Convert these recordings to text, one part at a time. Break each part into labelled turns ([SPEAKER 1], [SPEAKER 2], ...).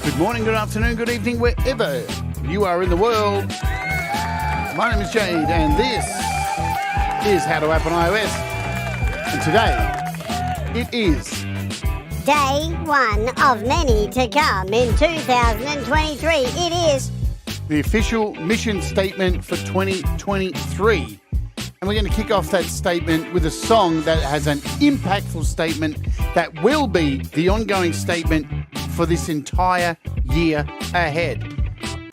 [SPEAKER 1] Good morning, good afternoon, good evening, wherever you are in the world. My name is Jade, and this is How to App on iOS. And today, it is
[SPEAKER 2] Day 1 of many to come in 2023. It is
[SPEAKER 1] the official mission statement for 2023. And we're going to kick off that statement with a song that has an impactful statement that will be the ongoing statement for this entire year ahead.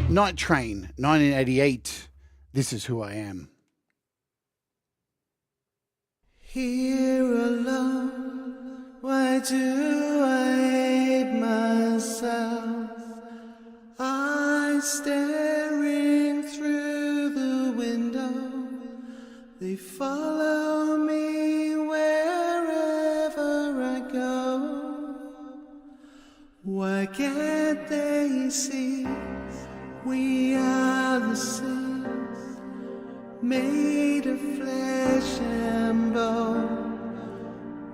[SPEAKER 1] Night Train, 1988. This is Who I Am.
[SPEAKER 3] Here alone, why do I hate myself? I'm staring through the window. They follow me wherever I go. Why can't they see we are the sins made of flesh and bone?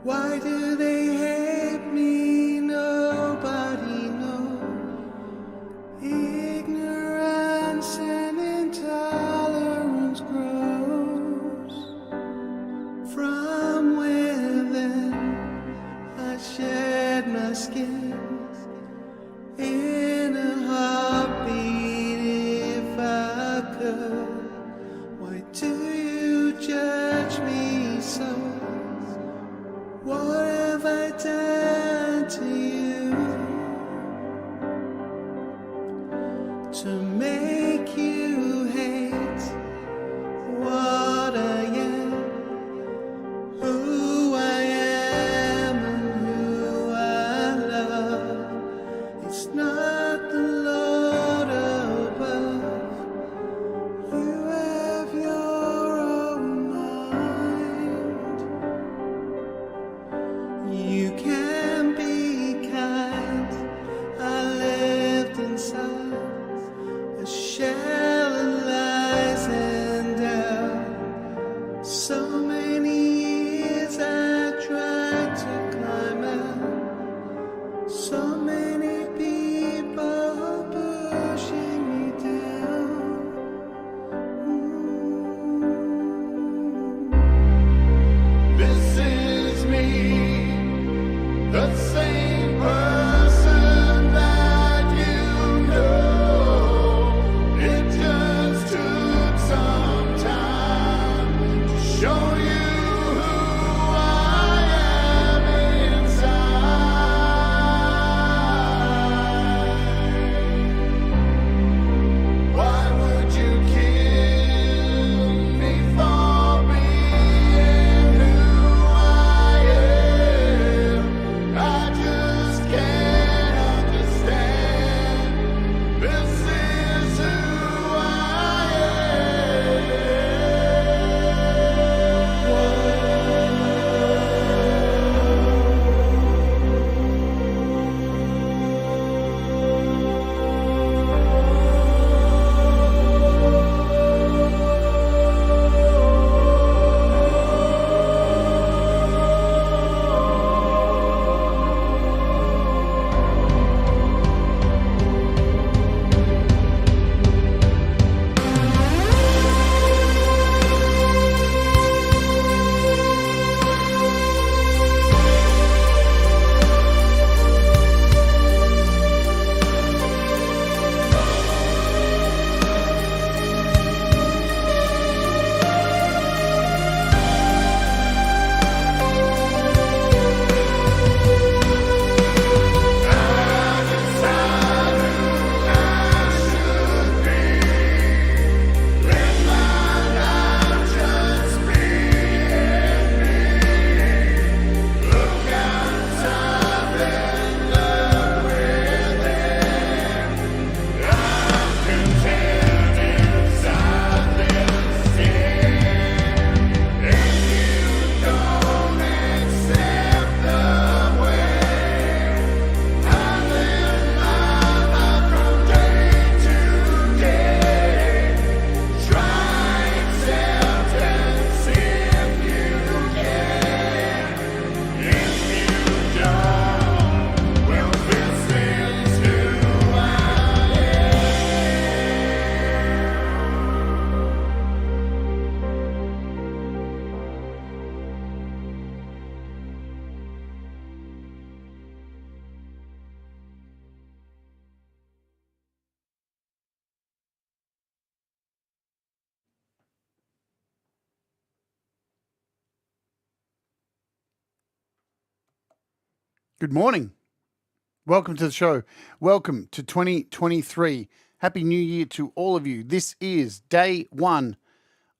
[SPEAKER 3] Why do they hate me? Nobody knows. Ignorance and intolerance grows from within. I shed my skin in a heartbeat if I could. Why do you judge me so? What have I done to you to make you hate what I am, who I am and who I love? It's not the Lord above. You have your own mind. You can be kind. I lived inside a shell of lies and doubt. So many years I tried to climb out. So many people pushing me down. This is me, the same person that you know. It just took some time to show you who I am inside. Why would you kill me for being who I am? I just
[SPEAKER 1] Good morning. Welcome to the show. Welcome to 2023. Happy New Year to all of you. This is day one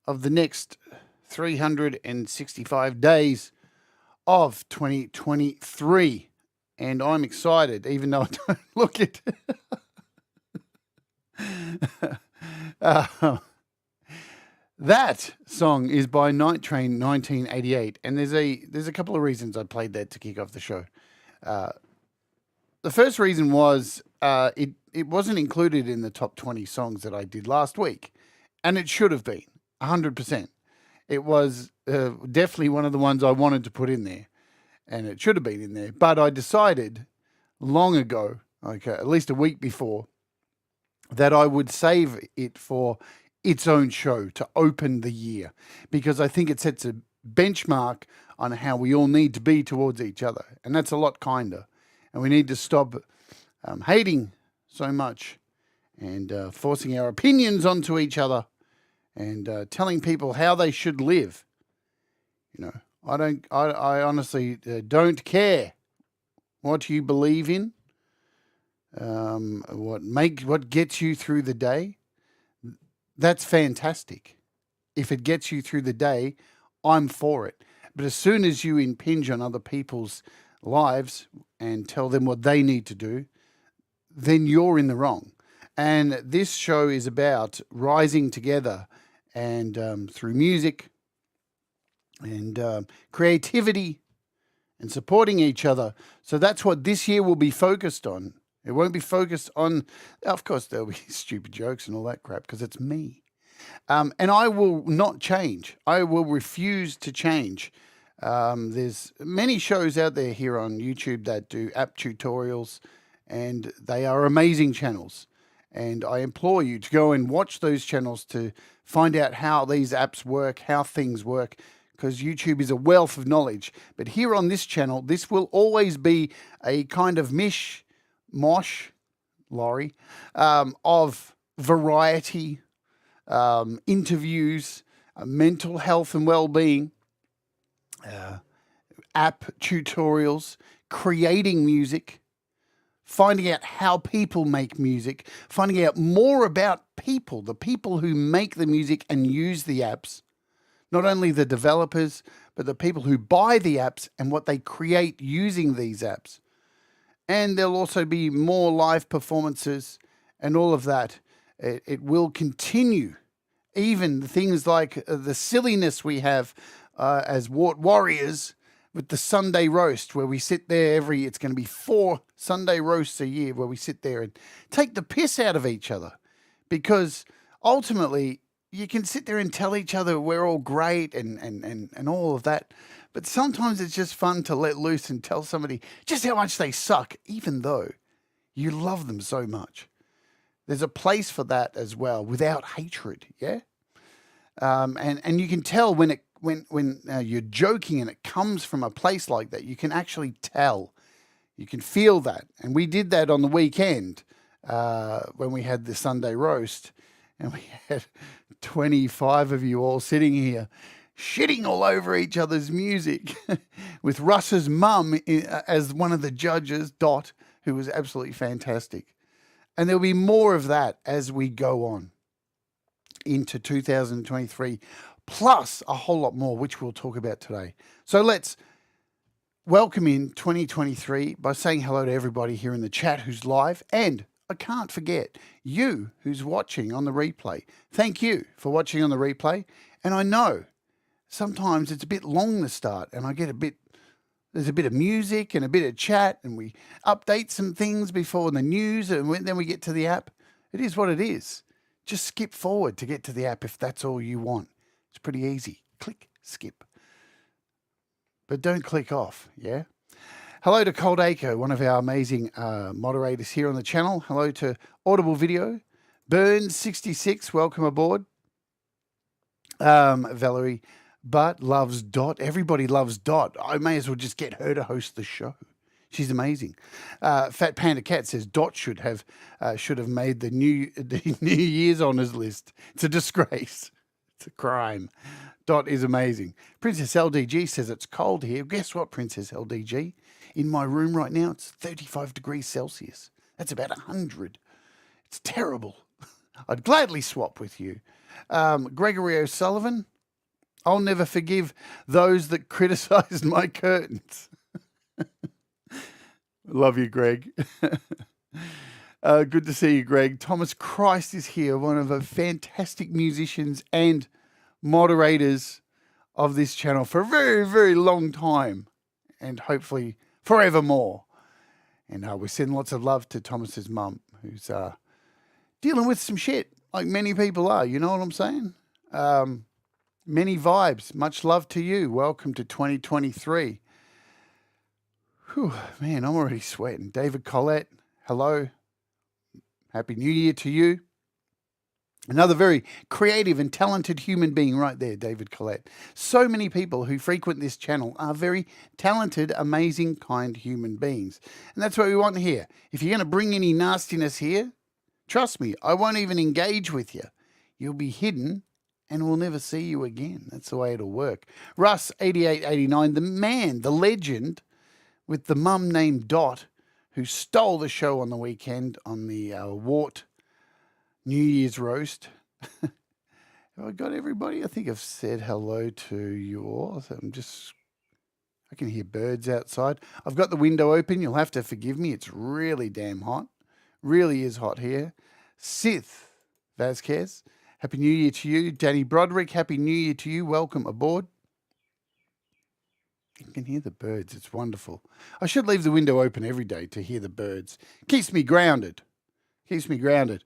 [SPEAKER 1] of the next 365 days of 2023. And I'm excited, even though I don't look it. That song is by Night Train 1988. And there's a couple of reasons I played that to kick off the show. The first reason was it wasn't included in the top 20 songs that I did last week, and it should have been 100%. It was definitely one of the ones I wanted to put in there, and it should have been in there. But I decided long ago, at least a week before, that I would save it for its own show to open the year, because I think it sets a benchmark on how we all need to be towards each other, and that's a lot kinder. And we need to stop hating so much and forcing our opinions onto each other and telling people how they should live. You know, I honestly don't care what you believe in, what gets you through the day. That's fantastic. If it gets you through the day, I'm for it. But as soon as you impinge on other people's lives and tell them what they need to do, then you're in the wrong. And this show is about rising together and through music and creativity and supporting each other. So that's what this year will be focused on. It won't be focused on, of course, there'll be stupid jokes and all that crap because it's me. And I will not change. I will refuse to change. There's many shows out there here on YouTube that do app tutorials, and they are amazing channels. And I implore you to go and watch those channels to find out how these apps work, how things work, because YouTube is a wealth of knowledge. But here on this channel, this will always be a kind of Laurie, of variety, interviews, mental health and well-being, app tutorials, creating music, finding out how people make music, finding out more about people, the people who make the music and use the apps, not only the developers, but the people who buy the apps and what they create using these apps. And there'll also be more live performances and all of that. It will continue. Even things like the silliness we have as warriors with the Sunday roast, where we sit there it's going to be 4 Sunday roasts a year where we sit there and take the piss out of each other. Because ultimately, you can sit there and tell each other we're all great and all of that. But sometimes it's just fun to let loose and tell somebody just how much they suck, even though you love them so much. There's a place for that as well, without hatred, yeah? And you can tell when you're joking and it comes from a place like that, you can actually tell. You can feel that. And we did that on the weekend when we had the Sunday roast, and we had 25 of you all sitting here shitting all over each other's music with Russ's mum as one of the judges, Dot, who was absolutely fantastic. And there'll be more of that as we go on into 2023, plus a whole lot more, which we'll talk about today. So let's welcome in 2023 by saying hello to everybody here in the chat who's live. And I can't forget you who's watching on the replay. Thank you for watching on the replay. And I know sometimes it's a bit long to start, and there's a bit of music and a bit of chat, and we update some things before the news, and then we get to the app. It is what it is. Just skip forward to get to the app if that's all you want. It's pretty easy. Click, skip. But don't click off, yeah? Hello to Cold Acre, one of our amazing moderators here on the channel. Hello to Audible Video. Burns66, welcome aboard. Valerie But loves Dot. Everybody loves Dot. I may as well just get her to host the show. She's amazing. Fat Panda Cat says Dot should have made the New Year's honours list. It's a disgrace. It's a crime. Dot is amazing. Princess LDG says it's cold here. Guess what, Princess LDG? In my room right now, it's 35 degrees Celsius. That's about 100. It's terrible. I'd gladly swap with you. Gregory O'Sullivan, I'll never forgive those that criticized my curtains. Love you, Greg. Good to see you, Greg. Thomas Christ is here, one of the fantastic musicians and moderators of this channel for a very, very long time, and hopefully forevermore. And we send lots of love to Thomas's mum, who's dealing with some shit, like many people are. You know what I'm saying? Many vibes. Much love to you. Welcome to 2023. Whew, man, I'm already sweating. David Collette, hello. Happy New Year to you. Another very creative and talented human being right there, David Collette. So many people who frequent this channel are very talented, amazing, kind human beings. And that's what we want here. If you're going to bring any nastiness here, trust me, I won't even engage with you. You'll be hidden and we'll never see you again. That's the way it'll work. Russ8889, the man, the legend, with the mum named Dot, who stole the show on the weekend on the Wart New Year's roast. Have I got everybody? I think I've said hello to you all. So I can hear birds outside. I've got the window open. You'll have to forgive me. It's really damn hot. Really is hot here. Sith Vasquez, Happy New Year to you. Danny Broderick, Happy New Year to you. Welcome aboard. You can hear the birds. It's wonderful. I should leave the window open every day to hear the birds. Keeps me grounded. Keeps me grounded.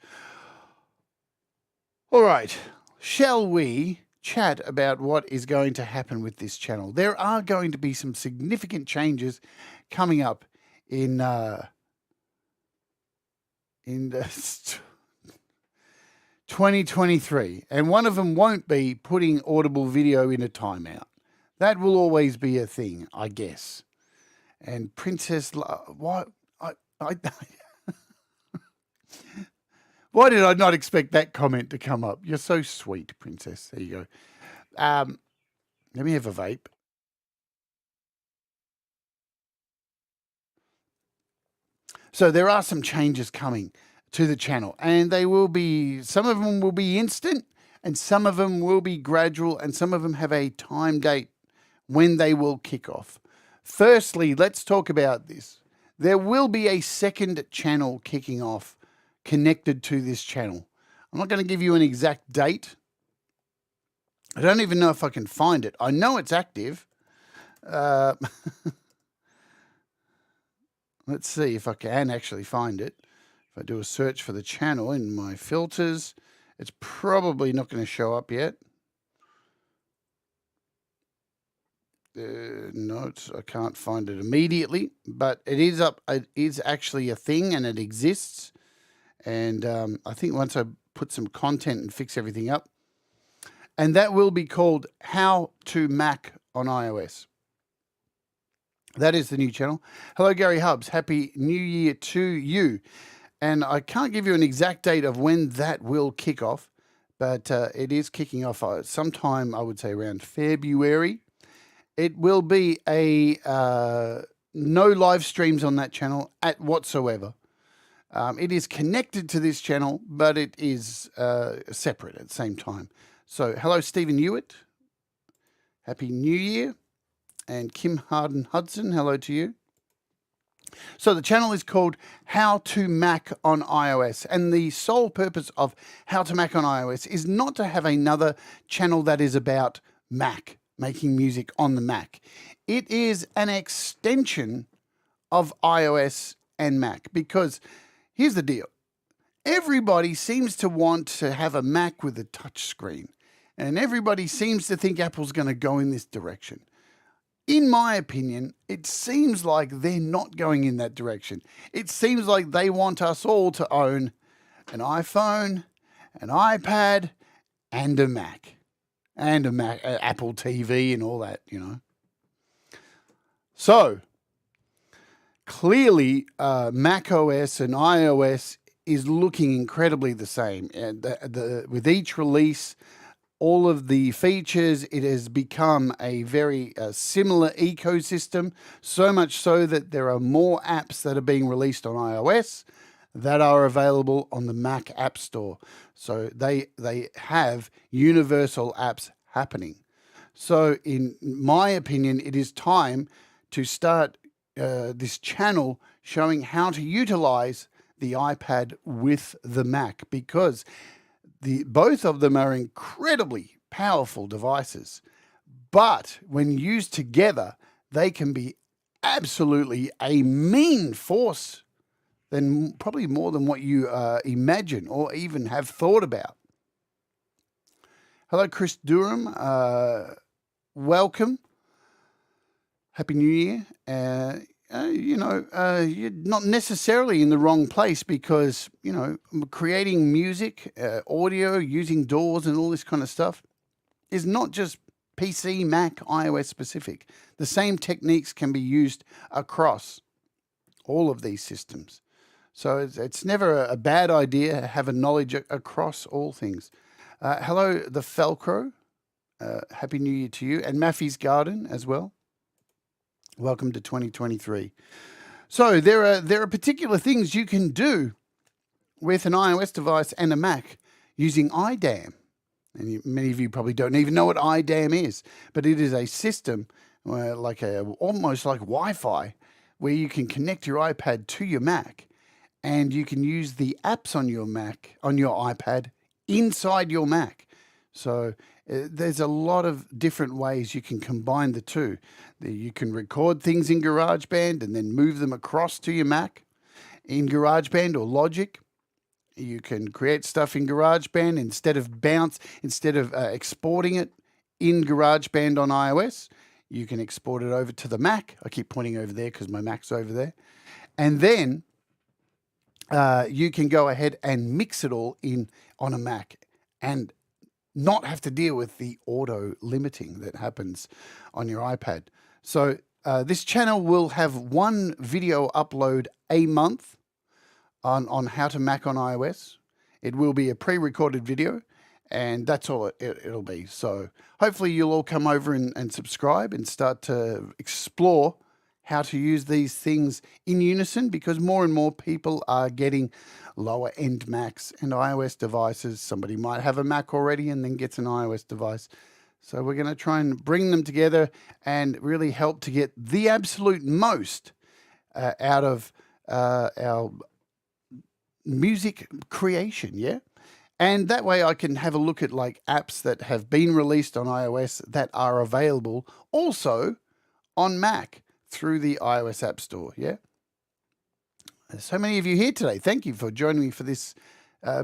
[SPEAKER 1] All right. Shall we chat about what is going to happen with this channel? There are going to be some significant changes coming up in 2023. And one of them won't be putting Audible video in a timeout. That will always be a thing, I guess. And Princess, what? Why did I not expect that comment to come up? You're so sweet, Princess. There you go. Let me have a vape. So there are some changes coming to the channel, and they will be, some of them will be instant, and some of them will be gradual, and some of them have a time date when they will kick off. Firstly, let's talk about this. There will be a second channel kicking off connected to this channel. I'm not going to give you an exact date. I don't even know if I can find it. I know it's active. Let's see if I can actually find it. If I do a search for the channel in my filters, it's probably not going to show up yet. No, I can't find it immediately, but it is up. It is actually a thing, and it exists. And I think once I put some content and fix everything up, and that will be called How to Mac on iOS. That is the new channel. Hello, Gary Hubbs. Happy New Year to you. And I can't give you an exact date of when that will kick off, but it is kicking off sometime, I would say, around February. It will be a no live streams on that channel at whatsoever. It is connected to this channel, but it is separate at the same time. So, hello, Stephen Hewitt. Happy New Year. And Kim Harden Hudson, hello to you. So the channel is called How to Mac on iOS. And the sole purpose of How to Mac on iOS is not to have another channel that is about Mac, making music on the Mac. It is an extension of iOS and Mac, because here's the deal. Everybody seems to want to have a Mac with a touch screen, and everybody seems to think Apple's going to go in this direction. In my opinion, it seems like they're not going in that direction. It seems like they want us all to own an iPhone, an iPad, and a Mac. And a Mac, Apple TV and all that, you know. So, clearly, Mac OS and iOS is looking incredibly the same. And with each release, all of the features. It has become a very similar ecosystem, so much so that there are more apps that are being released on iOS that are available on the Mac App Store. So they have universal apps happening. So in my opinion, it is time to start this channel showing how to utilize the iPad with the Mac, because both of them are incredibly powerful devices. But when used together, they can be absolutely a mean force, than probably more than what you imagine or even have thought about. Hello, Chris Durham. Welcome. Happy New Year. You're not necessarily in the wrong place, because, creating music, audio, using DAWs and all this kind of stuff is not just PC, Mac, iOS specific. The same techniques can be used across all of these systems. So it's never a bad idea to have a knowledge across all things. Hello, the Felcro. Happy New Year to you. And Maffey's Garden as well. Welcome to 2023. So there are particular things you can do with an iOS device and a Mac using iDAM. And many of you probably don't even know what iDAM is, but it is a system almost like Wi-Fi, where you can connect your iPad to your Mac, and you can use the apps on your Mac, on your iPad, inside your Mac. So there's a lot of different ways you can combine the two. You can record things in GarageBand and then move them across to your Mac in GarageBand or Logic. You can create stuff in GarageBand instead of exporting it in GarageBand on iOS. You can export it over to the Mac. I keep pointing over there because my Mac's over there. And then you can go ahead and mix it all in on a Mac and not have to deal with the auto limiting that happens on your iPad. So this channel will have one video upload a month on how to Mac on iOS. It will be a pre-recorded video, and that's all it'll be. So hopefully you'll all come over and subscribe and start to explore how to use these things in unison, because more and more people are getting lower end Macs and iOS devices. Somebody might have a Mac already and then gets an iOS device. So we're going to try and bring them together and really help to get the absolute most out of our music creation, yeah? And that way I can have a look at like apps that have been released on iOS that are available also on Mac through the iOS App Store, yeah? There's so many of you here today. Thank you for joining me for this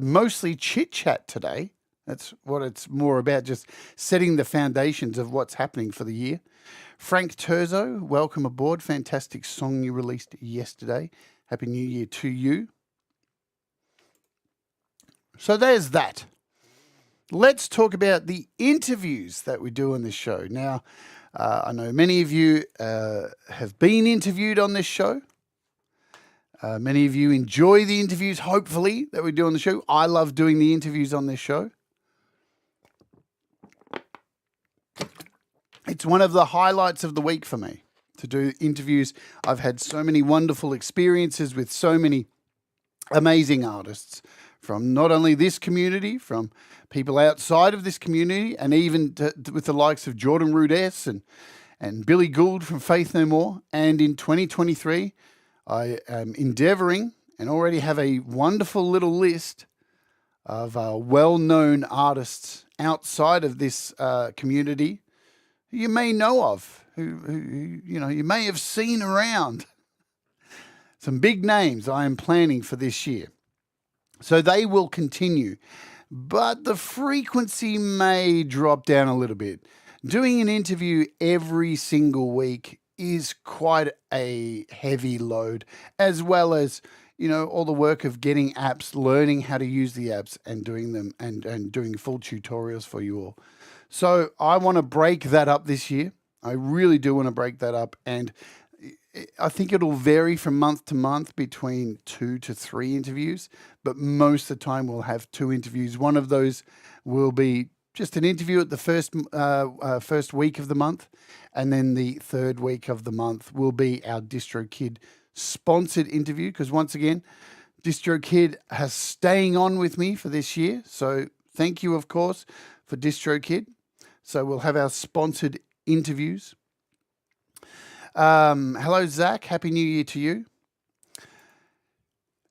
[SPEAKER 1] mostly chit-chat today. That's what it's more about, just setting the foundations of what's happening for the year. Frank Terzo, welcome aboard. Fantastic song you released yesterday. Happy New Year to you. So there's that. Let's talk about the interviews that we do on this show. Now, I know many of you have been interviewed on this show. Many of you enjoy the interviews, hopefully, that we do on the show. I love doing the interviews on this show. It's one of the highlights of the week for me to do interviews. I've had so many wonderful experiences with so many amazing artists from not only this community, from people outside of this community, and even with the likes of Jordan Rudess and Billy Gould from Faith No More. And in 2023, I am endeavoring and already have a wonderful little list of well-known artists outside of this community who you may know of, who you may have seen around. Some big names I am planning for this year. So they will continue, but the frequency may drop down a little bit. Doing an interview every single week is quite a heavy load, as well as, all the work of getting apps, learning how to use the apps and doing them and doing full tutorials for you all. So I want to break that up this year. I really do want to break that up, and I think it'll vary from month to month between 2 to 3 interviews, but most of the time we'll have 2 interviews. One of those will be just an interview at the first week of the month, and then the third week of the month will be our DistroKid sponsored interview. Because once again, DistroKid has staying on with me for this year, so thank you, of course, for DistroKid. So we'll have our sponsored interviews. Hello, Zach. Happy New Year to you.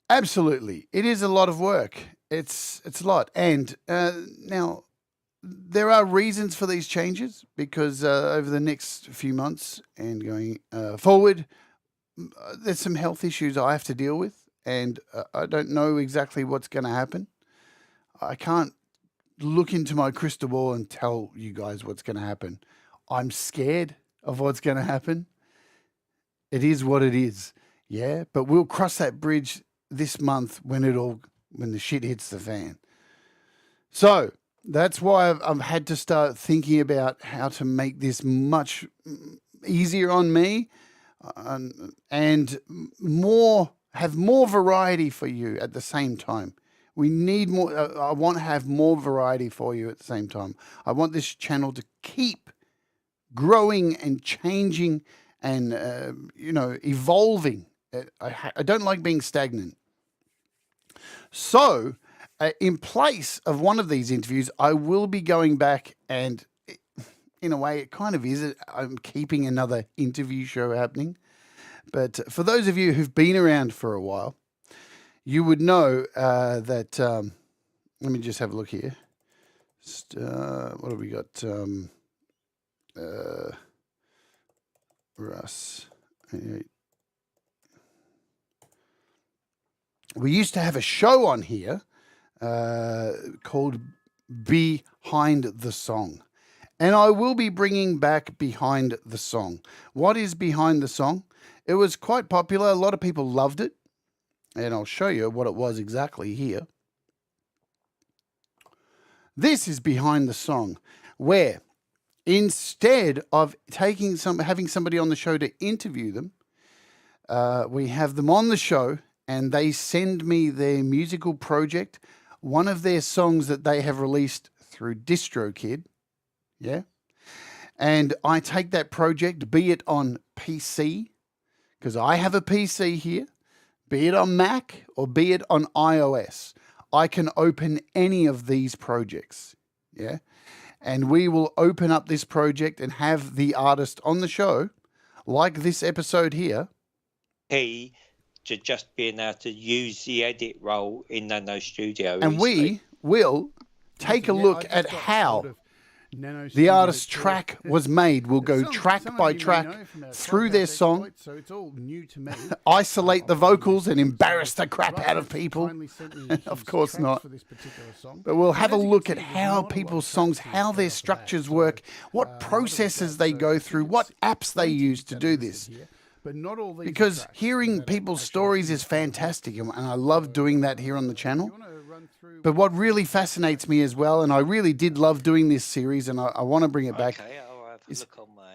[SPEAKER 1] Absolutely. It is a lot of work. It's a lot. And now there are reasons for these changes because over the next few months and going forward, there's some health issues I have to deal with, and I don't know exactly what's going to happen. I can't look into my crystal ball and tell you guys what's going to happen. I'm scared of what's going to happen. It is what it is. Yeah, but we'll cross that bridge this month when the shit hits the fan. So that's why I've had to start thinking about how to make this much easier on me and have more variety for you at the same time. We need more. I want to have more variety for you at the same time. I want this channel to keep growing and changing and evolving. I don't like being stagnant. So, in place of one of these interviews, I will be going back and, in a way, it kind of is. I'm keeping another interview show happening. But for those of you who've been around for a while, you would know that. Let me just have a look here. What have we got? Russ. We used to have a show on here called Behind the Song. And I will be bringing back Behind the Song. What is Behind the Song? It was quite popular. A lot of people loved it. And I'll show you what it was exactly here. This is Behind the Song, where instead of having somebody on the show to interview them, we have them on the show and they send me their musical project, one of their songs that they have released through DistroKid. Yeah. And I take that project, be it on PC, because I have a PC here, be it on Mac or be it on iOS. I can open any of these projects. Yeah. And we will open up this project and have the artist on the show, like this episode here.
[SPEAKER 4] Key to just being able to use the edit role in Nano Studio.
[SPEAKER 1] And we will take a look at how the artist's track was made. We'll go track by track through their song, so it's all new to me.
[SPEAKER 3] Isolate the vocals and embarrass the crap out of people.
[SPEAKER 1] Of course not. But we'll have a look at how people's songs, how their structures work, what processes they go through, what apps they use to do this. Because hearing people's stories is fantastic, and I love doing that here on the channel. But what really fascinates me as well, and I really did love doing this series, and I want to bring it back, is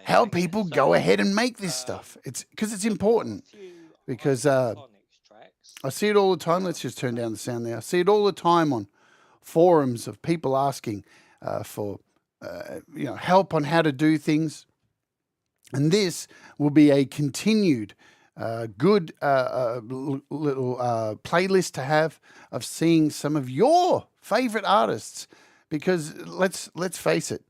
[SPEAKER 1] how people go ahead and make this stuff. It's because it's important. Because I see it all the time. Let's just turn down the sound there. I see it all the time on forums of people asking for help on how to do things. And this will be a continued good little playlist to have of seeing some of your favorite artists, because let's face it,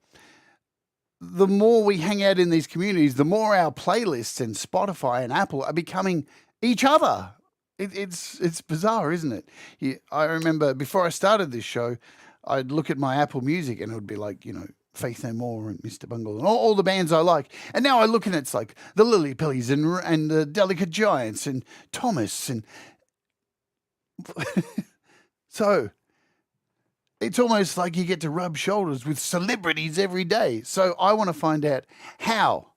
[SPEAKER 1] the more we hang out in these communities, the more our playlists and Spotify and Apple are becoming each other. It's bizarre, isn't it? I remember before I started this show, I'd look at my Apple Music and it would be like, Faith No More and Mr. Bungle and all the bands I like. And now I look and it's like the Lily Pillies and the Delicate Giants and Thomas. And so it's almost like you get to rub shoulders with celebrities every day. So I want to find out how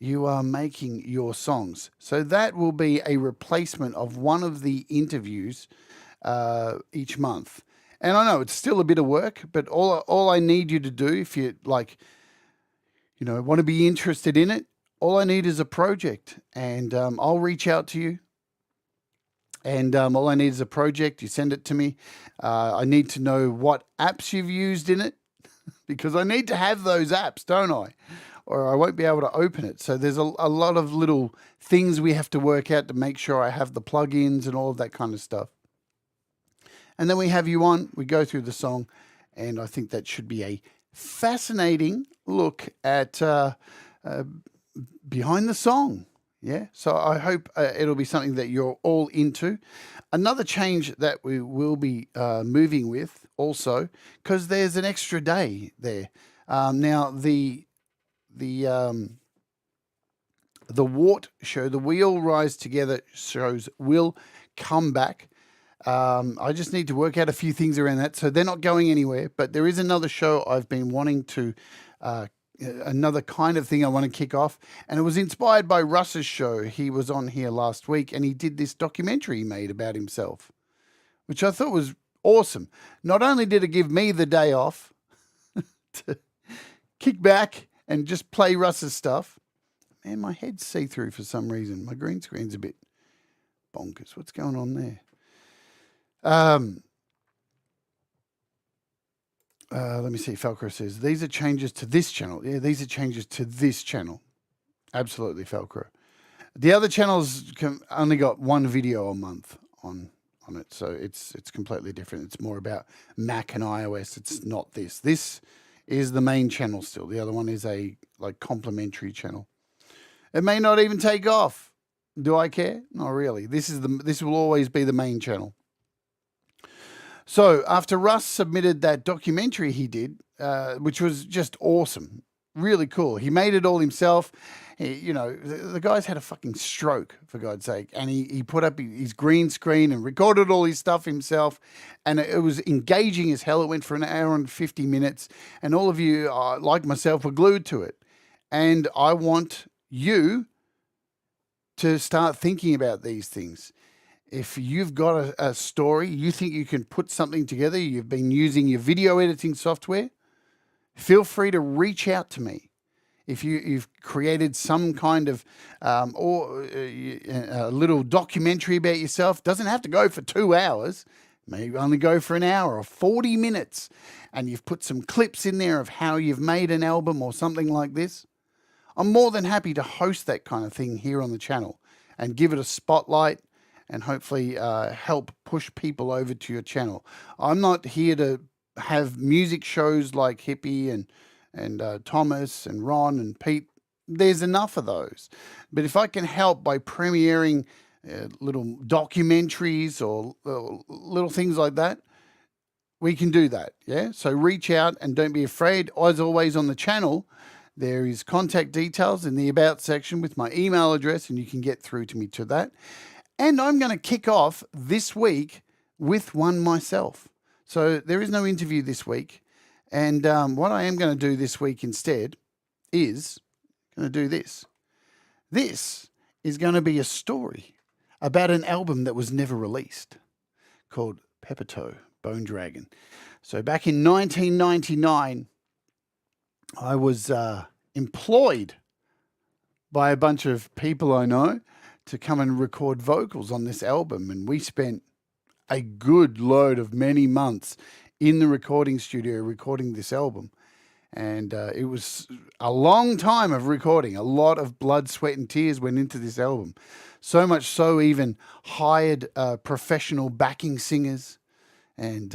[SPEAKER 1] you are making your songs. So that will be a replacement of one of the interviews each month. And I know it's still a bit of work, but all I need you to do, if you want to be interested in it, all I need is a project, and I'll reach out to you. And all I need is a project. You send it to me. I need to know what apps you've used in it. because I need to have those apps, don't I? Or I won't be able to open it. So there's a lot of little things we have to work out to make sure I have the plugins and all of that kind of stuff. And then we have you on, we go through the song, and I think that should be a fascinating look at behind the song. Yeah, so I hope it'll be something that you're all into. Another change that we will be moving with also, because there's an extra day there. Now, the Wart show, the We All Rise Together shows will come back. I just need to work out a few things around that. So they're not going anywhere, but there is another show I've been wanting to, another kind of thing I want to kick off. And it was inspired by Russ's show. He was on here last week and he did this documentary he made about himself, which I thought was awesome. Not only did it give me the day off to kick back and just play Russ's stuff. Man, my head's see-through for some reason. My green screen's a bit bonkers. What's going on there? Let me see. Falco says, these are changes to this channel. Yeah, these are changes to this channel. Absolutely, Falco. The other channels only got one video a month on it, so it's completely different. It's more about Mac and iOS. It's not this. This is the main channel still. The other one is a complimentary channel. It may not even take off. Do I care? Not really. This will always be the main channel. So after Russ submitted that documentary he did, which was just awesome, really cool. He made it all himself. The guy's had a fucking stroke, for God's sake. And he put up his green screen and recorded all his stuff himself. And it was engaging as hell. It went for an hour and 50 minutes. And all of you, like myself, were glued to it. And I want you to start thinking about these things. If you've got a story, you think you can put something together, you've been using your video editing software, feel free to reach out to me. If you've created some kind of a little documentary about yourself, doesn't have to go for 2 hours, maybe only go for an hour or 40 minutes, and you've put some clips in there of how you've made an album or something like this, I'm more than happy to host that kind of thing here on the channel and give it a spotlight and hopefully help push people over to your channel. I'm not here to have music shows like Hippie and Thomas and Ron and Pete. There's enough of those. But if I can help by premiering little documentaries or little things like that, we can do that. Yeah. So reach out and don't be afraid. As always on the channel, there is contact details in the About section with my email address, and you can get through to me to that. And I'm going to kick off this week with one myself. So there is no interview this week. And what I am going to do this week instead is going to do this. This is going to be a story about an album that was never released called Peppertoe Bone Dragon. So back in 1999, I was employed by a bunch of people I know to come and record vocals on this album. And we spent a good load of many months in the recording studio recording this album. And it was a long time of recording. A lot of blood, sweat and tears went into this album. So much so even hired professional backing singers and,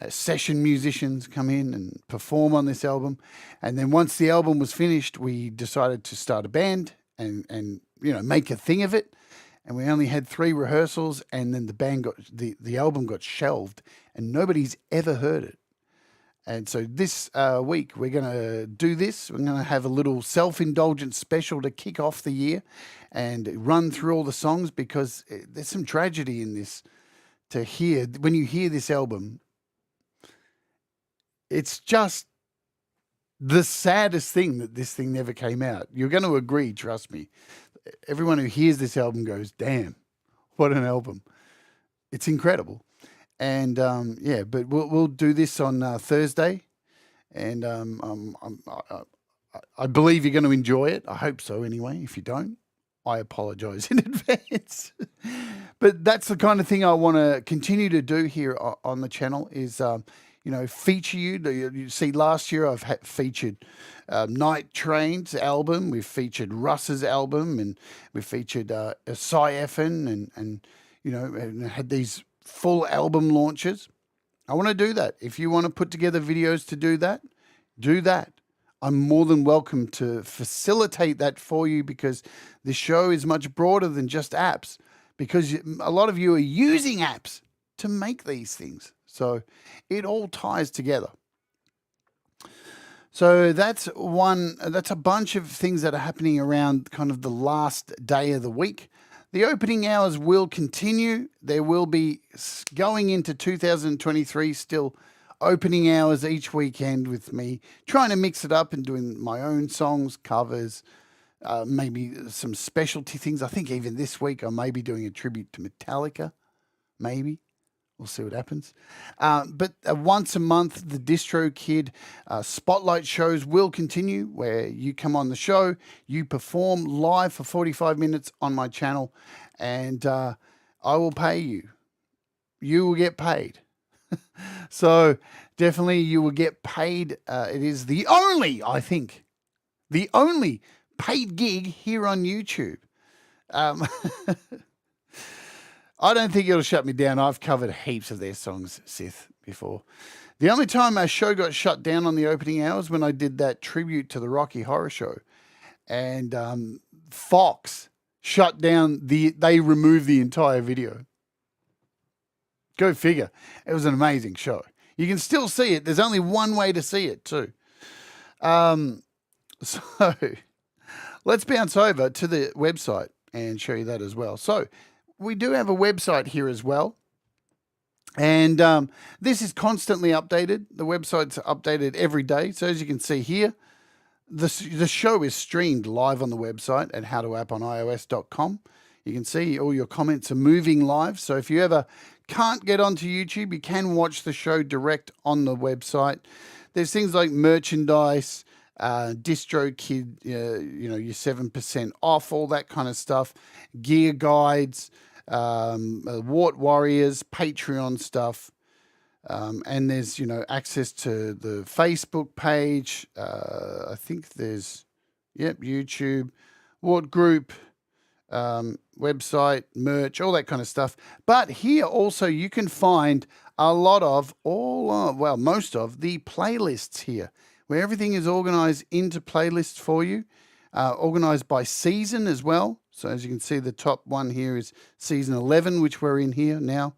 [SPEAKER 1] session musicians come in and perform on this album. And then once the album was finished, we decided to start a band and make a thing of it. And we only had 3 rehearsals, and then the album got shelved, and nobody's ever heard it. And so this week we're going to do this. We're going to have a little self-indulgent special to kick off the year and run through all the songs, because there's some tragedy in this to hear. When you hear this album, it's just the saddest thing that this thing never came out. You're going to agree, trust me. Everyone who hears this album goes, damn, what an album. It's incredible. And but we'll do this on Thursday. And I believe you're going to enjoy it. I hope so anyway. If you don't, I apologize in advance. But that's the kind of thing I want to continue to do here on the channel is, feature you. You see, last year I've featured Night Train's album. We've featured Russ's album, and we've featured Sci-Effin and had these full album launches. I want to do that. If you want to put together videos to do that, do that. I'm more than welcome to facilitate that for you, because the show is much broader than just apps, because a lot of you are using apps to make these things. So it all ties together. So that's a bunch of things that are happening around kind of the last day of the week. The opening hours will continue. There will be, going into 2023, still opening hours each weekend with me, trying to mix it up and doing my own songs, covers, maybe some specialty things. I think even this week I may be doing a tribute to Metallica, maybe. We'll see what happens. But once a month, the Distro Kid spotlight shows will continue, where you come on the show, you perform live for 45 minutes on my channel, and I will pay you. You will get paid. So definitely you will get paid. It is the only paid gig here on YouTube. I don't think it'll shut me down. I've covered heaps of their songs, Sith, before. The only time our show got shut down on the opening hours when I did that tribute to the Rocky Horror Show, and Fox shut down they removed the entire video. Go figure. It was an amazing show. You can still see it. There's only one way to see it too. So let's bounce over to the website and show you that as well. So we do have a website here as well. And this is constantly updated. The website's updated every day. So as you can see here, the show is streamed live on the website at howtoappios.com. You can see all your comments are moving live. So if you ever can't get onto YouTube, you can watch the show direct on the website. There's things like merchandise, Distro Kid, your 7% off, all that kind of stuff, gear guides, Wart Warriors, Patreon stuff. And there's, access to the Facebook page. I think there's, YouTube, Wart Group, website, merch, all that kind of stuff. But here also you can find a lot of most of the playlists here, where everything is organized into playlists for you, organized by season as well. So as you can see, the top one here is season 11, which we're in here now.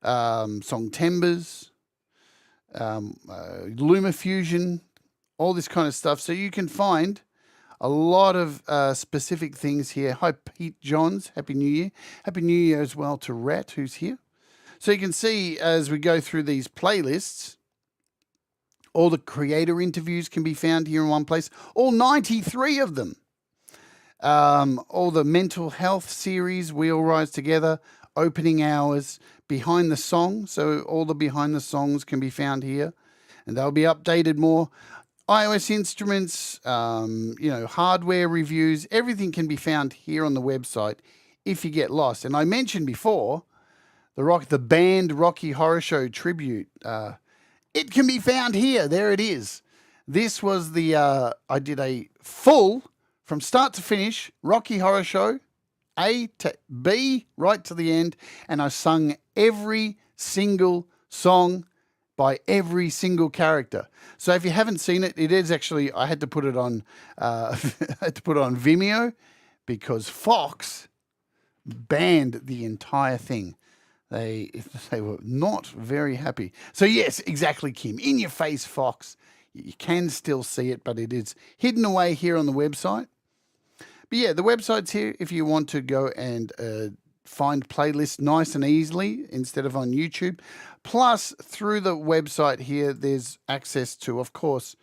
[SPEAKER 1] Song Timbers, LumaFusion, all this kind of stuff. So you can find a lot of specific things here. Hi, Pete Johns. Happy New Year. Happy New Year as well to Rat, who's here. So you can see as we go through these playlists, all the creator interviews can be found here in one place. All 93 of them. All the mental health series, We All Rise Together, opening hours, behind the song. So all the behind the songs can be found here. And they'll be updated more. iOS instruments, hardware reviews, everything can be found here on the website if you get lost. And I mentioned before, the band Rocky Horror Show tribute. It can be found here. There it is. This was I did a full, from start to finish, Rocky Horror Show, A to B, right to the end. And I sung every single song by every single character. So if you haven't seen it, it is actually, I had to put it on, Vimeo, because Fox banned the entire thing. They were not very happy. So yes, exactly, Kim. In your face, Fox. You can still see it, but it is hidden away here on the website. But yeah, the website's here if you want to go and find playlists nice and easily instead of on YouTube. Plus, through the website here, there's access to, of course,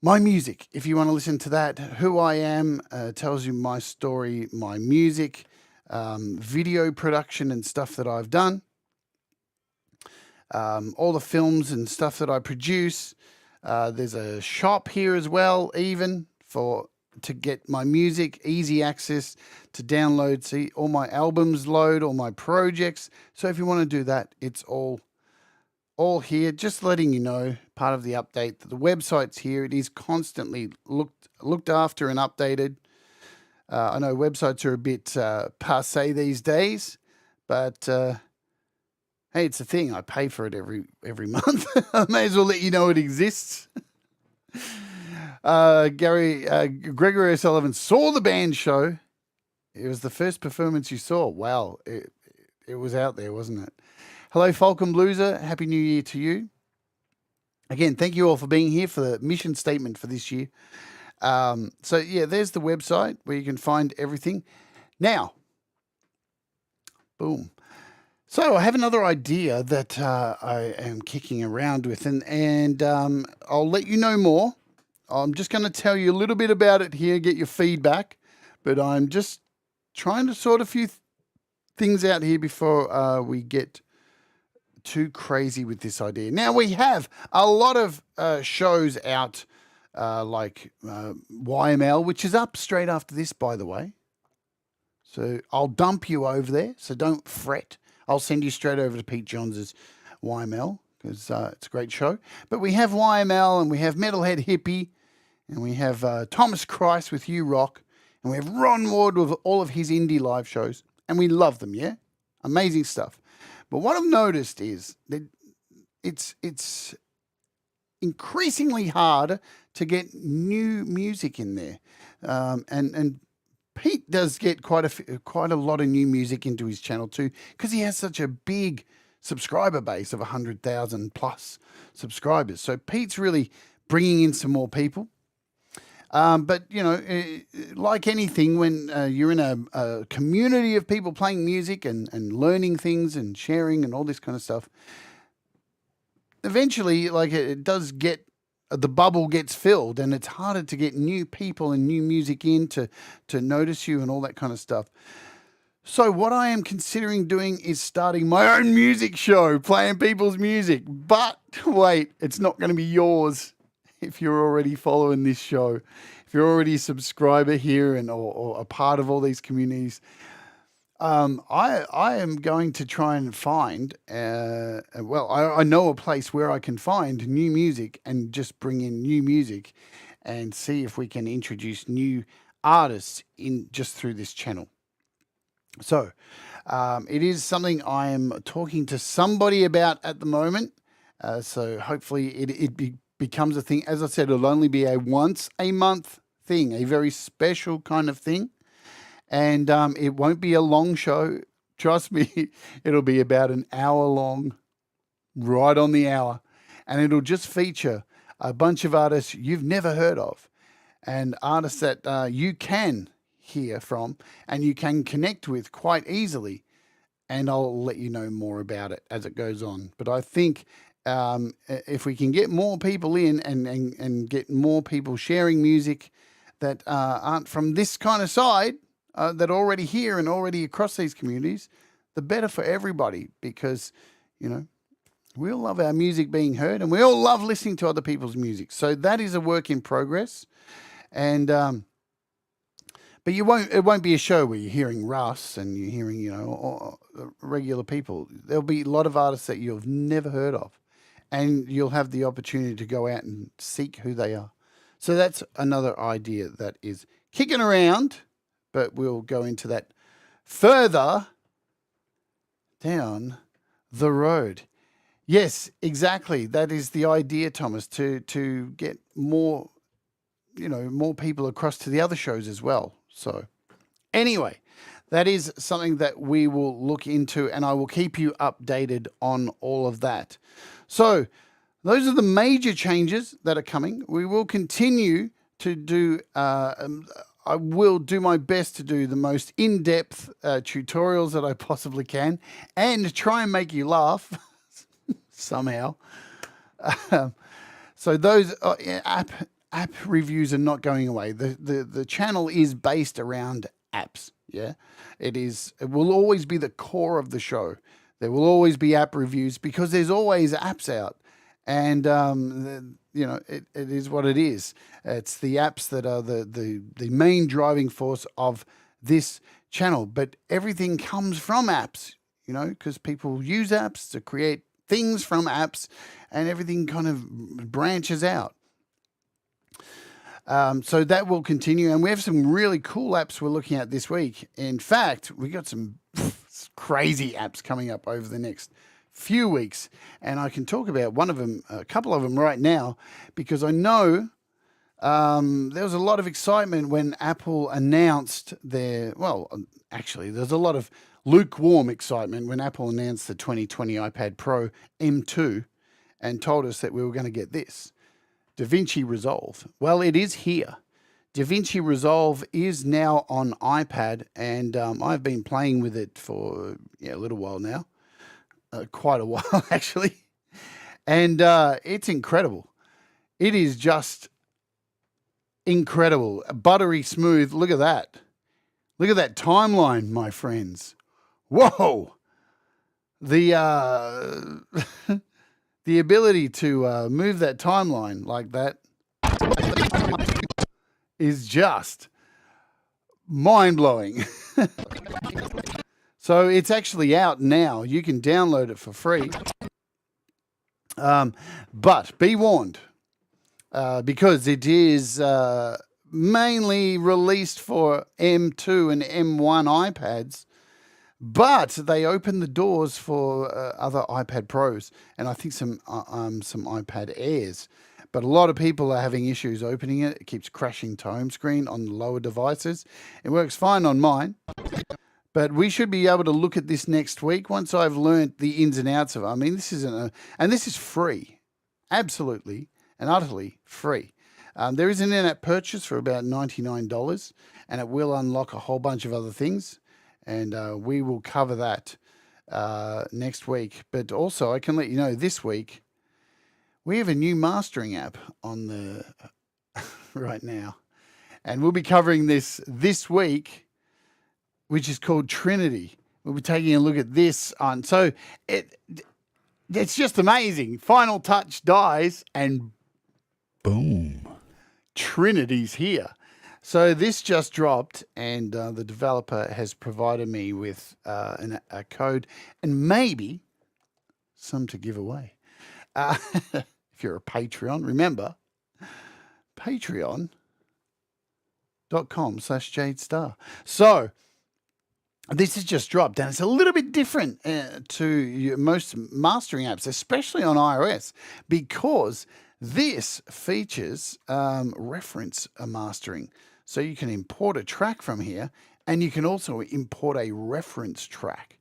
[SPEAKER 1] my music. If you want to listen to that, who I am, tells you my story, my music, video production and stuff that I've done, all the films and stuff that I produce. There's a shop here as well, even to get my music, easy access to download, see all my albums load, all my projects. So if you want to do that, it's all all here, just letting you know, part of the update, that the website's here. It is constantly looked after and updated. I know websites are a bit passé these days, but hey, it's a thing. I pay for it every month. I may as well let you know it exists. Gregory S11 saw the band show. It was the first performance you saw. Wow, it was out there, wasn't it? Hello, Falcon Blueser. Happy New Year to you. Again, thank you all for being here for the mission statement for this year. So, yeah, there's the website where you can find everything. Now, boom. So I have another idea that I am kicking around with, and I'll let you know more. I'm just going to tell you a little bit about it here, get your feedback, but I'm just trying to sort a few things out here before we get too crazy with this idea. Now, we have a lot of shows out like YML, which is up straight after this, by the way. So I'll dump you over there, so don't fret. I'll send you straight over to Pete Johns' YML because it's a great show. But we have YML, and we have Metalhead Hippie, and we have Thomas Christ with You Rock, and we have Ron Ward with all of his indie live shows, and we love them, yeah? Amazing stuff. But what I've noticed is that it's increasingly hard to get new music in there, and Pete does get quite a lot of new music into his channel too, because he has such a big subscriber base of 100,000 plus subscribers. So Pete's really bringing in some more people. But, you know, like anything, when you're in a community of people playing music and learning things and sharing and all this kind of stuff, eventually, like, it does get, the bubble gets filled, and it's harder to get new people and new music in to notice you and all that kind of stuff. So what I am considering doing is starting my own music show, playing people's music. But wait, it's not going to be yours if you're already following this show. If you're already a subscriber here and or a part of all these communities, I am going to try and find, I know a place where I can find new music and just bring in new music and see if we can introduce new artists in just through this channel. So it is something I am talking to somebody about at the moment. So hopefully it becomes a thing. As I said, it'll only be a once a month thing, a very special kind of thing. And it won't be a long show. Trust me, it'll be about an hour long, right on the hour. And it'll just feature a bunch of artists you've never heard of, and artists that you can hear from and you can connect with quite easily. And I'll let you know more about it as it goes on. But I think if we can get more people in and get more people sharing music that aren't from this kind of side, that are already here and already across these communities, the better for everybody, because, you know, we all love our music being heard and we all love listening to other people's music. So that is a work in progress. And but it won't be a show where you're hearing Russ and you're hearing, you know, regular people. There'll be a lot of artists that you've never heard of, and you'll have the opportunity to go out and seek who they are. So that's another idea that is kicking around, but we'll go into that further down the road. Yes, exactly. That is the idea, Thomas, to get more, you know, more people across to the other shows as well. So anyway, that is something that we will look into, and I will keep you updated on all of that. So those are the major changes that are coming. We will continue to do, I will do my best to do the most in-depth tutorials that I possibly can, and try and make you laugh somehow. So those app reviews are not going away. The channel is based around apps. Yeah, it will always be the core of the show. There will always be app reviews because there's always apps out, and you know, it is what it is. It's the apps that are the main driving force of this channel. But everything comes from apps, you know, because people use apps to create things from apps, and everything kind of branches out. So that will continue, and we have some really cool apps we're looking at this week. In fact, we got some crazy apps coming up over the next few weeks, and I can talk about one of them, a couple of them right now, because I know there was a lot of excitement when Apple announced actually, there's a lot of lukewarm excitement when Apple announced the 2020 iPad Pro M2 and told us that we were going to get this, DaVinci Resolve. Well, it is here. DaVinci Resolve is now on iPad, and I've been playing with it for a little while now, quite a while actually, and it's incredible. It is just incredible, buttery smooth. Look at that. Look at that timeline, my friends. Whoa! The the ability to move that timeline like that is just mind-blowing. So it's actually out now. You can download it for free. But be warned, because it is mainly released for M2 and M1 iPads, but they open the doors for other iPad Pros, and I think some iPad Airs. But a lot of people are having issues opening it. It keeps crashing to home screen on the lower devices. It works fine on mine. But we should be able to look at this next week once I've learnt the ins and outs of it. I mean, this is free, absolutely and utterly free. There is an in-app purchase for about $99, and it will unlock a whole bunch of other things, and we will cover that next week. But also, I can let you know this week we have a new mastering app on the right now, and we'll be covering this week, which is called Trinity. We'll be taking a look at this on. So it's just amazing. Final touch dies and boom, Trinity's here. So this just dropped, and the developer has provided me with a code and maybe some to give away. If you're a Patreon, remember, patreon.com/Jade Starr. So this has just dropped, and it's a little bit different to most mastering apps, especially on iOS, because this features reference mastering. So you can import a track from here, and you can also import a reference track.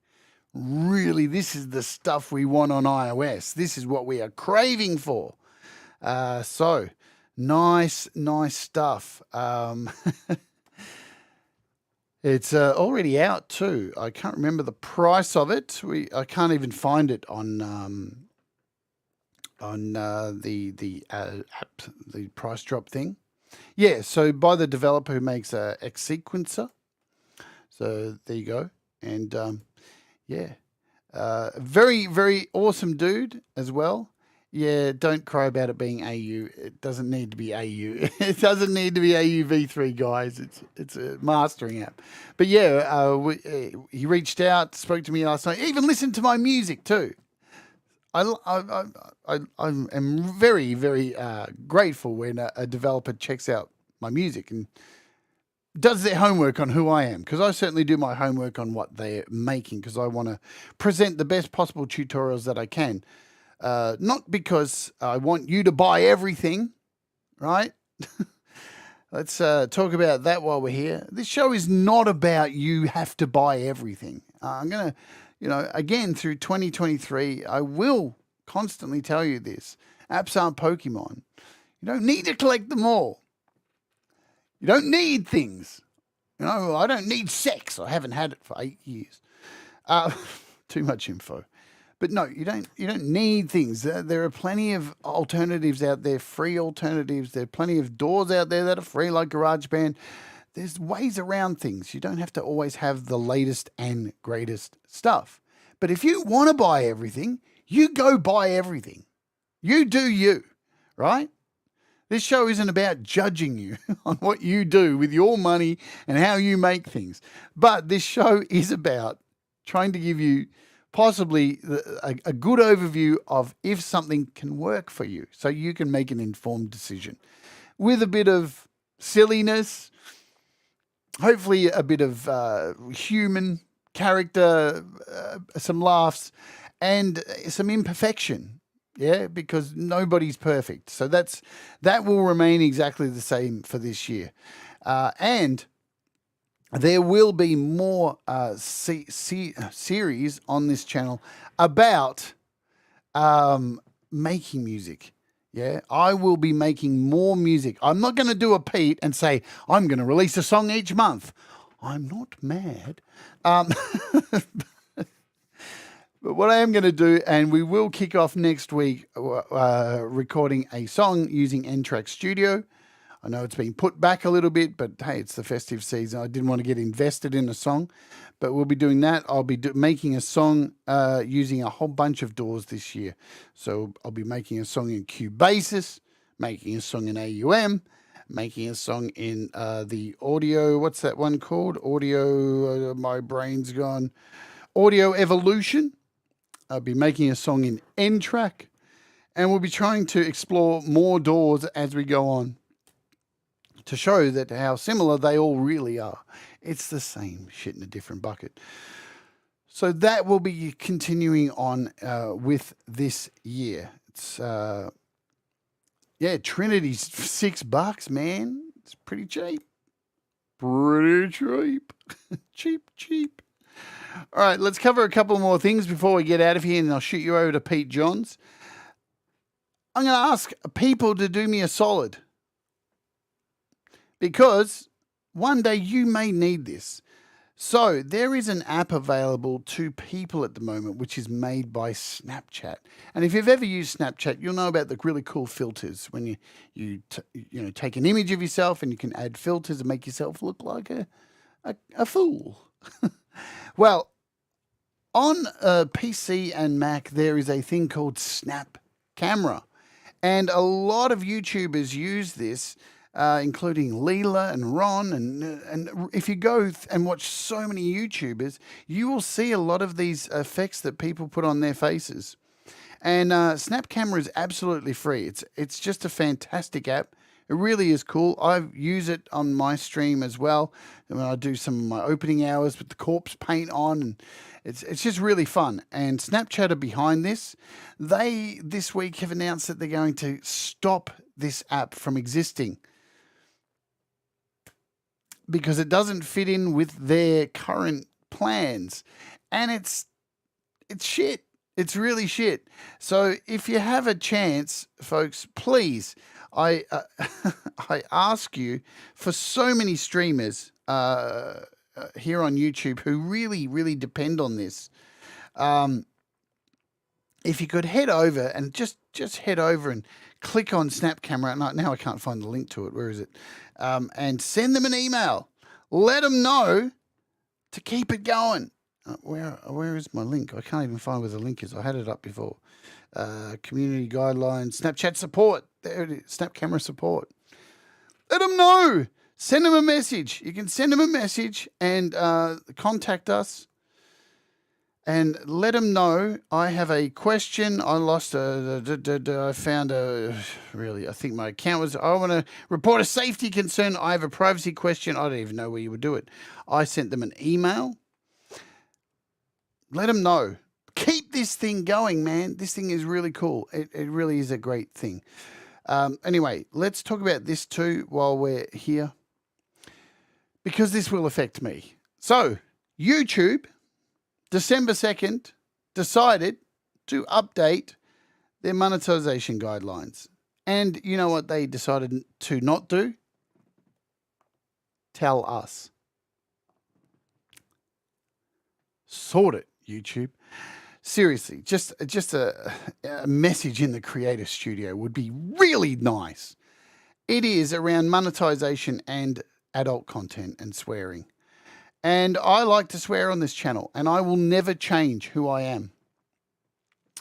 [SPEAKER 1] Really, this is the stuff we want on iOS. This is what we are craving for. So nice stuff. It's already out too. I can't remember the price of it. I can't even find it on the app, the price drop thing. Yeah, so by the developer who makes a Sequencer. So there you go. And very, very awesome dude as well. Yeah, don't cry about it being AU. It doesn't need to be AU. It doesn't need to be AU v3, guys. It's a mastering app. But yeah, he reached out, spoke to me last night, even listened to my music too. I am very, very grateful when a developer checks out my music and does their homework on who I am, because I certainly do my homework on what they're making, because I want to present the best possible tutorials that I can. Not because I want you to buy everything, right? Let's talk about that while we're here. This show is not about you have to buy everything. I'm going to, again, through 2023, I will constantly tell you this. Apps aren't Pokemon. You don't need to collect them all. You don't need things. I don't need sex. I haven't had it for 8 years. Too much info. But no, you don't need things. There are plenty of alternatives out there, free alternatives. There are plenty of doors out there that are free, like GarageBand. There's ways around things. You don't have to always have the latest and greatest stuff. But if you want to buy everything, you go buy everything. You do you, right? This show isn't about judging you on what you do with your money and how you make things. But this show is about trying to give you possibly a good overview of if something can work for you, so you can make an informed decision with a bit of silliness, hopefully a bit of human character, some laughs, and some imperfection. Yeah, because nobody's perfect. So that will remain exactly the same for this year. And there will be more series on this channel about making music. Yeah, I will be making more music. I'm not going to do a Pete and say, I'm going to release a song each month. I'm not mad. But what I am going to do, and we will kick off next week recording a song using N-Track Studio. I know it's been put back a little bit, but hey, it's the festive season. I didn't want to get invested in a song, but we'll be doing that. I'll be making a song using a whole bunch of DAWs this year. So I'll be making a song in Cubasis, making a song in AUM, making a song in the audio, what's that one called? Audio, my brain's gone. Audio Evolution. I'll be making a song in N-Track, and we'll be trying to explore more DAWs as we go on to show that how similar they all really are. It's the same shit in a different bucket. So that will be continuing on with this year. It's Trinity's $6, man. It's pretty cheap. Pretty cheap. cheap. All right, let's cover a couple more things before we get out of here, and I'll shoot you over to Pete Johns. I'm going to ask people to do me a solid, because one day you may need this. So there is an app available to people at the moment, which is made by Snapchat. And if you've ever used Snapchat, you'll know about the really cool filters when you take an image of yourself and you can add filters and make yourself look like a fool. Well, on PC and Mac, there is a thing called Snap Camera. And a lot of YouTubers use this, including Leela and Ron. And if you go and watch so many YouTubers, you will see a lot of these effects that people put on their faces. And Snap Camera is absolutely free. It's just a fantastic app. It really is cool. I use it on my stream as well. And when I do some of my opening hours with the corpse paint on, and it's just really fun. And Snapchat are behind this. They, this week, have announced that they're going to stop this app from existing because it doesn't fit in with their current plans. And it's shit. It's really shit. So if you have a chance, folks, please, I ask you, for so many streamers here on YouTube who really, really depend on this, if you could head over and just head over and click on Snap Camera. Now I can't find the link to it. Where is it? And send them an email. Let them know to keep it going. Where is my link? I can't even find where the link is. I had it up before. Community guidelines, Snapchat support. There it is. Snap Camera support. Let them know. Send them a message. You can send them a message and contact us and let them know I have a question. I found I think my account was, I want to report a safety concern. I have a privacy question. I don't even know where you would do it. I sent them an email. Let them know. Keep this thing going, man. This thing is really cool. It really is a great thing. Anyway, let's talk about this too while we're here, because this will affect me. So, YouTube, December 2nd, decided to update their monetization guidelines. And you know what they decided to not do? Tell us. Sort it, YouTube. Seriously, just a message in the Creator Studio would be really nice. It is around monetization and adult content and swearing. And I like to swear on this channel, and I will never change who I am.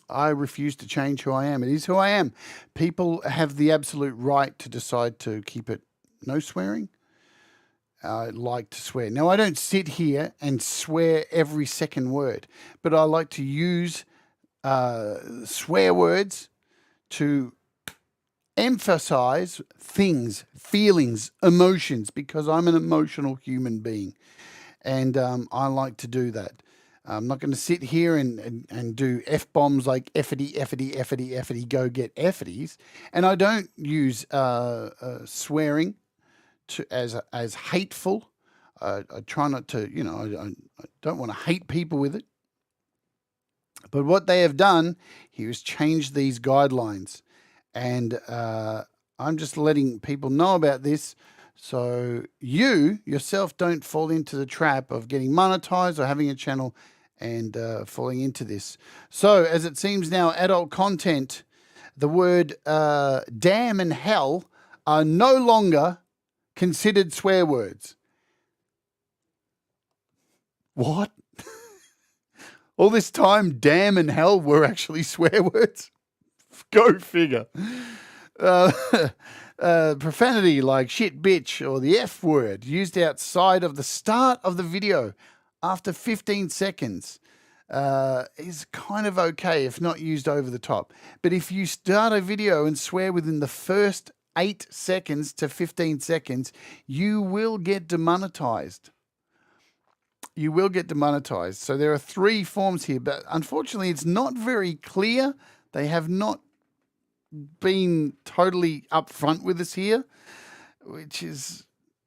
[SPEAKER 1] I refuse to change who I am. It is who I am. People have the absolute right to decide to keep it no swearing. I like to swear. Now, I don't sit here and swear every second word, but I like to use swear words to emphasize things, feelings, emotions, because I'm an emotional human being, and I like to do that. I'm not going to sit here and do F-bombs like effity, effity, effity, effity, go get effities. And I don't use swearing as hateful. I try not to, I don't want to hate people with it. But what they have done here is change these guidelines. And I'm just letting people know about this so you yourself don't fall into the trap of getting monetized or having a channel and falling into this. So as it seems now, adult content, the word damn and hell are no longer considered swear words. What? All this time, damn and hell were actually swear words? Go figure. Profanity like shit, bitch, or the F word used outside of the start of the video after 15 seconds is kind of okay if not used over the top. But if you start a video and swear within the first 8 seconds to 15 seconds, you will get demonetized. You will get demonetized. So there are 3 forms here, but unfortunately it's not very clear. They have not been totally upfront with us here, which is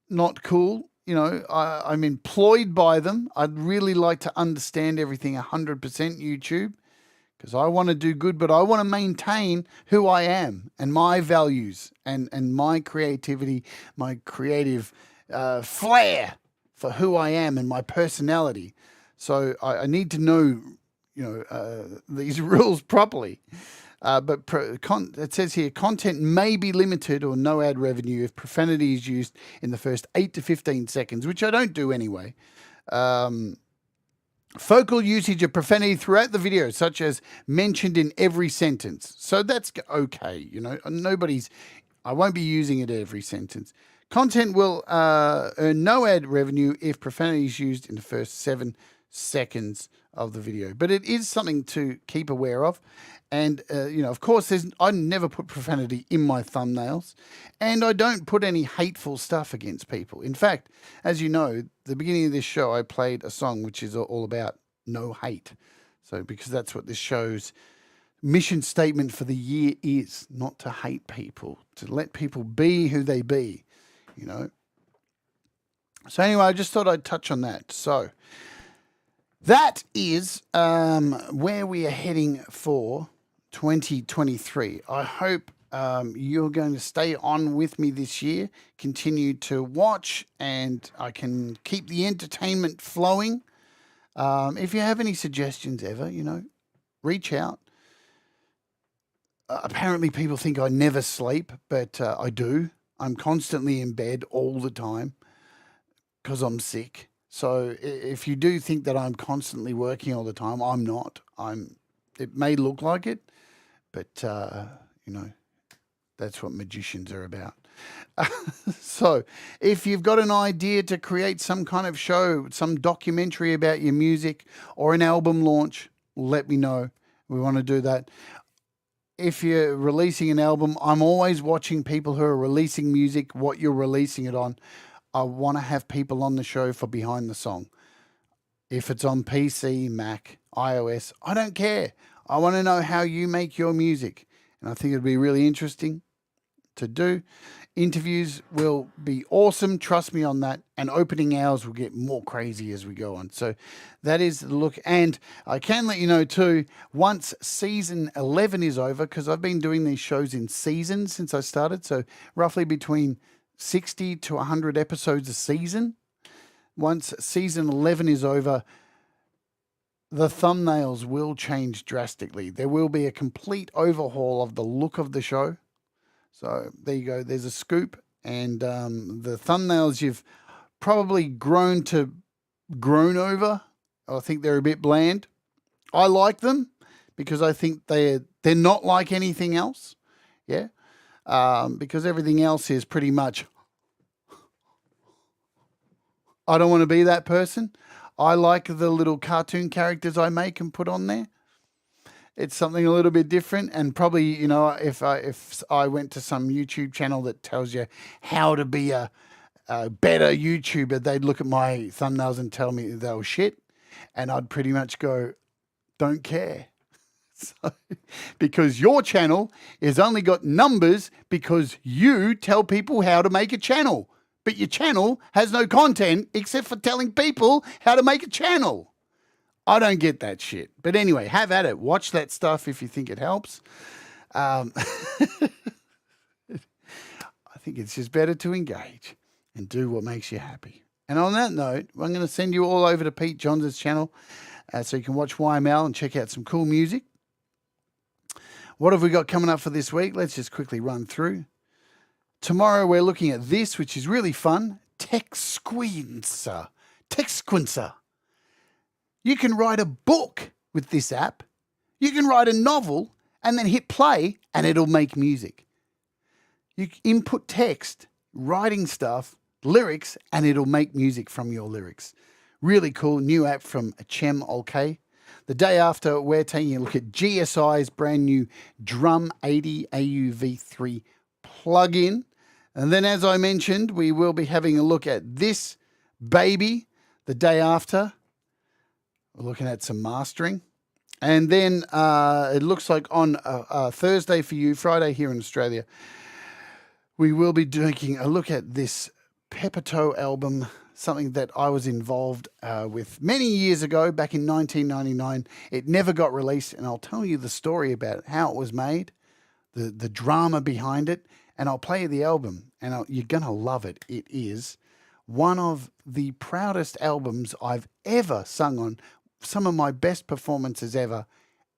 [SPEAKER 1] not cool. I'm employed by them. I'd really like to understand everything 100% YouTube, because I want to do good, but I want to maintain who I am and my values and my creativity, my creative flair for who I am and my personality. So I need to know, these rules properly. But it says here, content may be limited or no ad revenue if profanity is used in the first 8 to 15 seconds, which I don't do anyway. Focal usage of profanity throughout the video, such as mentioned in every sentence. So that's okay. I won't be using it every sentence. Content will earn no ad revenue if profanity is used in the first 7 seconds of the video. But it is something to keep aware of. And, of course, I never put profanity in my thumbnails, and I don't put any hateful stuff against people. In fact, as you know, the beginning of this show, I played a song which is all about no hate. So because that's what this show's mission statement for the year is, not to hate people, to let people be who they be, So anyway, I just thought I'd touch on that. So that is where we are heading for 2023. I hope you're going to stay on with me this year, continue to watch, and I can keep the entertainment flowing. If you have any suggestions ever, reach out. Apparently people think I never sleep, but I do. I'm constantly in bed all the time because I'm sick. So if you do think that I'm constantly working all the time, I'm not. It may look like it, but that's what magicians are about. So if you've got an idea to create some kind of show, some documentary about your music or an album launch, let me know. We want to do that. If you're releasing an album, I'm always watching people who are releasing music, what you're releasing it on. I want to have people on the show for behind the song. If it's on PC, Mac, iOS, I don't care. I want to know how you make your music. And I think it'd be really interesting to do. Interviews will be awesome. Trust me on that. And opening hours will get more crazy as we go on. So that is the look. And I can let you know too, once season 11 is over, because I've been doing these shows in seasons since I started. So roughly between 60 to 100 episodes a season. Once season 11 is over, the thumbnails will change drastically. There will be a complete overhaul of the look of the show. So there you go. There's a scoop. And the thumbnails you've probably grown over. I think they're a bit bland. I like them because I think they're not like anything else. Yeah. Because everything else is pretty much I don't want to be that person. I like the little cartoon characters I make and put on there. It's something a little bit different, and probably, you know, if I went to some YouTube channel that tells you how to be a better YouTuber, they'd look at my thumbnails and tell me they were shit, and I'd pretty much go, don't care. So, because your channel has only got numbers because you tell people how to make a channel, but your channel has no content except for telling people how to make a channel. I don't get that shit. But anyway, have at it. Watch that stuff if you think it helps. I think it's just better to engage and do what makes you happy. And on that note, I'm going to send you all over to Pete Johns' channel so you can watch YML and check out some cool music. What have we got coming up for this week? Let's just quickly run through. Tomorrow we're looking at this, which is really fun. TechSquincer. You can write a book with this app. You can write a novel and then hit play and it'll make music. You input text, writing stuff, lyrics, and it'll make music from your lyrics. Really cool new app from Chem OK. The day after, we're taking a look at GSI's brand new Drum 80 AUV3 plugin. And then, as I mentioned, we will be having a look at this baby the day after. We're looking at some mastering. And then it looks like on Thursday for you, Friday here in Australia, we will be taking a look at this Pepito album, something that I was involved with many years ago, back in 1999. It never got released, and I'll tell you the story about how it was made, the drama behind it, and I'll play you the album, and you're going to love it. It is one of the proudest albums I've ever sung on, some of my best performances ever,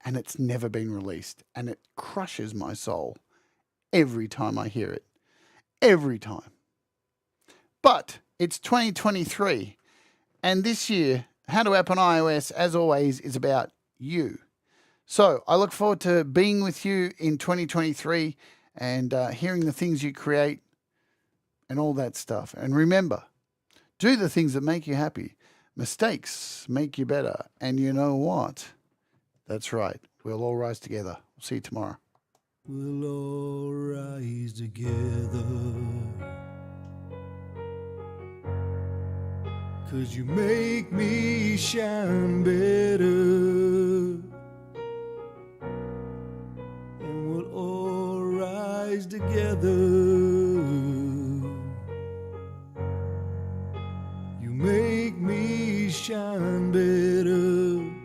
[SPEAKER 1] and it's never been released, and it crushes my soul every time I hear it. Every time. But it's 2023, and this year, How to App on iOS, as always, is about you. So I look forward to being with you in 2023 and hearing the things you create and all that stuff. And remember, do the things that make you happy. Mistakes make you better. And you know what? That's right. We'll all rise together. We'll see you tomorrow.
[SPEAKER 5] We'll all rise together, 'cause you make me shine better. And we'll all rise together. You make me shine better.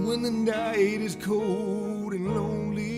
[SPEAKER 5] When the night is cold and lonely,